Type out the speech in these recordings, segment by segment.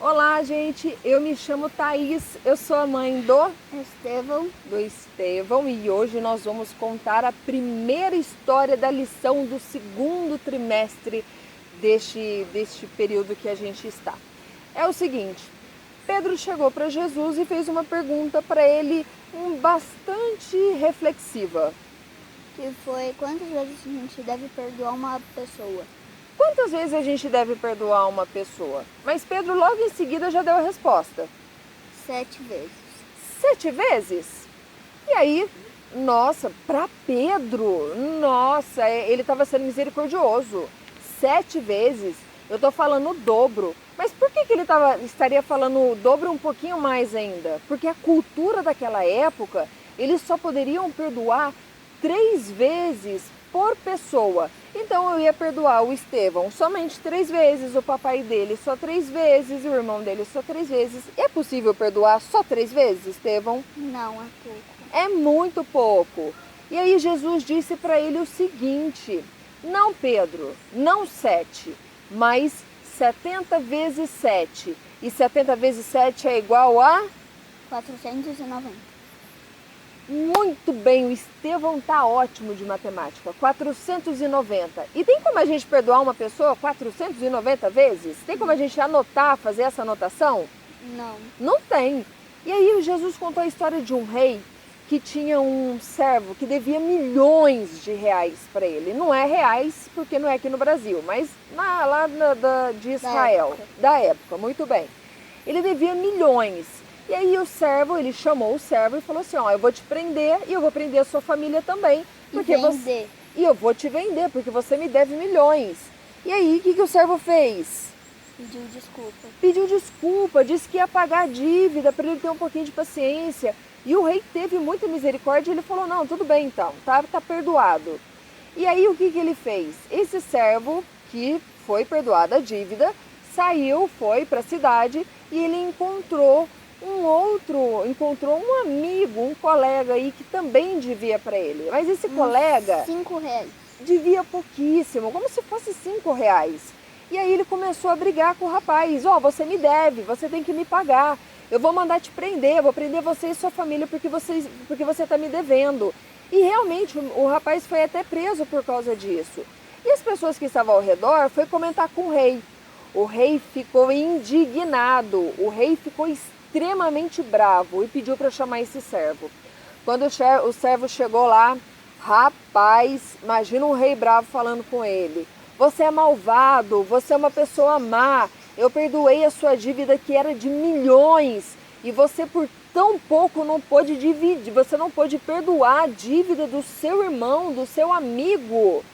Olá, gente, eu me chamo Thaís, eu sou a mãe do Estevão e hoje nós vamos contar a primeira história da lição do segundo trimestre deste período que a gente está. É o seguinte, Pedro chegou para Jesus e fez uma pergunta para ele bastante reflexiva. Que foi quantas vezes a gente deve perdoar uma pessoa? Quantas vezes a gente deve perdoar uma pessoa? Mas Pedro logo em seguida já deu a resposta. 7 vezes. 7 vezes? E aí, nossa, para Pedro, nossa, ele estava sendo misericordioso. 7 vezes, eu estou falando o dobro. Mas por que ele estaria falando o dobro um pouquinho mais ainda? Porque a cultura daquela época, eles só poderiam perdoar 3 vezes por pessoa. Então eu ia perdoar o Estevão somente 3 vezes, o papai dele só 3 vezes, o irmão dele só 3 vezes. É possível perdoar só 3 vezes, Estevão? Não, é pouco. É muito pouco. E aí Jesus disse para ele o seguinte: não, Pedro, não 7, mas 70 vezes 7. E 70 vezes 7 é igual a? 490. Muito bem, o Estevão tá ótimo de matemática, 490. E tem como a gente perdoar uma pessoa 490 vezes? Tem como a gente anotar, fazer essa anotação? Não. Não tem. E aí o Jesus contou a história de um rei que tinha um servo que devia milhões de reais para ele. Não é reais, porque não é aqui no Brasil, mas de Israel, da época, muito bem. Ele devia milhões. E aí ele chamou o servo e falou assim, ó, eu vou te prender e eu vou prender a sua família também. E eu vou te vender, porque você me deve milhões. E aí, o que o servo fez? Pediu desculpa, disse que ia pagar a dívida para ele ter um pouquinho de paciência. E o rei teve muita misericórdia e ele falou, não, tudo bem então, tá perdoado. E aí o que ele fez? Esse servo, que foi perdoada a dívida, saiu, foi para a cidade e ele encontrou um amigo, um colega aí que também devia para ele. Mas esse colega 5 reais. devia pouquíssimo, como se fosse 5 reais. E aí ele começou a brigar com o rapaz, ó, você me deve, você tem que me pagar. Eu vou mandar te prender, eu vou prender você e sua família porque você está me devendo. E realmente o rapaz foi até preso por causa disso. E as pessoas que estavam ao redor foi comentar com o rei. O rei ficou indignado, o rei ficou extremamente bravo e pediu para chamar esse servo. Quando o servo chegou lá, rapaz, imagina um rei bravo falando com ele. Você é malvado, você é uma pessoa má, eu perdoei a sua dívida que era de milhões e você por tão pouco não pôde dividir, você não pôde perdoar a dívida do seu irmão, do seu amigo.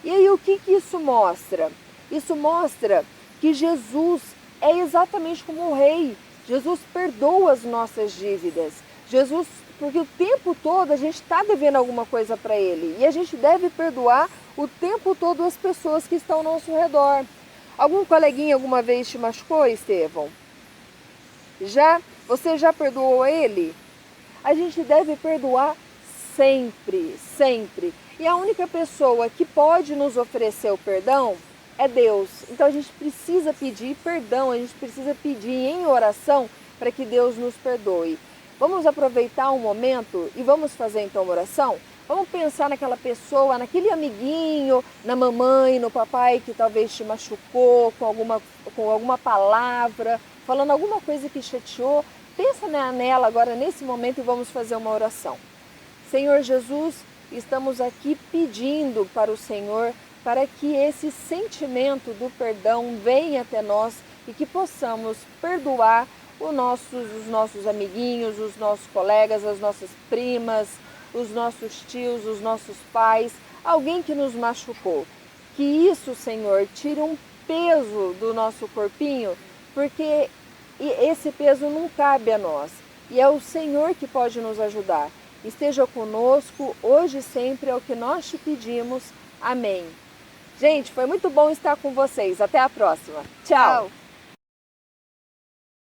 E aí o que isso mostra? Isso mostra que Jesus é exatamente como o rei. Jesus perdoa as nossas dívidas. Jesus, porque o tempo todo a gente está devendo alguma coisa para ele. E a gente deve perdoar o tempo todo as pessoas que estão ao nosso redor. Algum coleguinha alguma vez te machucou, Estevão? Você já perdoou ele? A gente deve perdoar sempre, sempre. E a única pessoa que pode nos oferecer o perdão é Deus. Então a gente precisa pedir perdão, a gente precisa pedir em oração para que Deus nos perdoe. Vamos aproveitar um momento e vamos fazer então uma oração? Vamos pensar naquela pessoa, naquele amiguinho, na mamãe, no papai que talvez te machucou com alguma palavra, falando alguma coisa que chateou. Pensa nela agora nesse momento e vamos fazer uma oração. Senhor Jesus, estamos aqui pedindo para o Senhor para que esse sentimento do perdão venha até nós e que possamos perdoar os nossos amiguinhos, os nossos colegas, as nossas primas, os nossos tios, os nossos pais, alguém que nos machucou. Que isso, Senhor, tire um peso do nosso corpinho, porque esse peso não cabe a nós. E é o Senhor que pode nos ajudar. Esteja conosco, hoje e sempre é o que nós te pedimos. Amém. Gente, foi muito bom estar com vocês. Até a próxima. Tchau!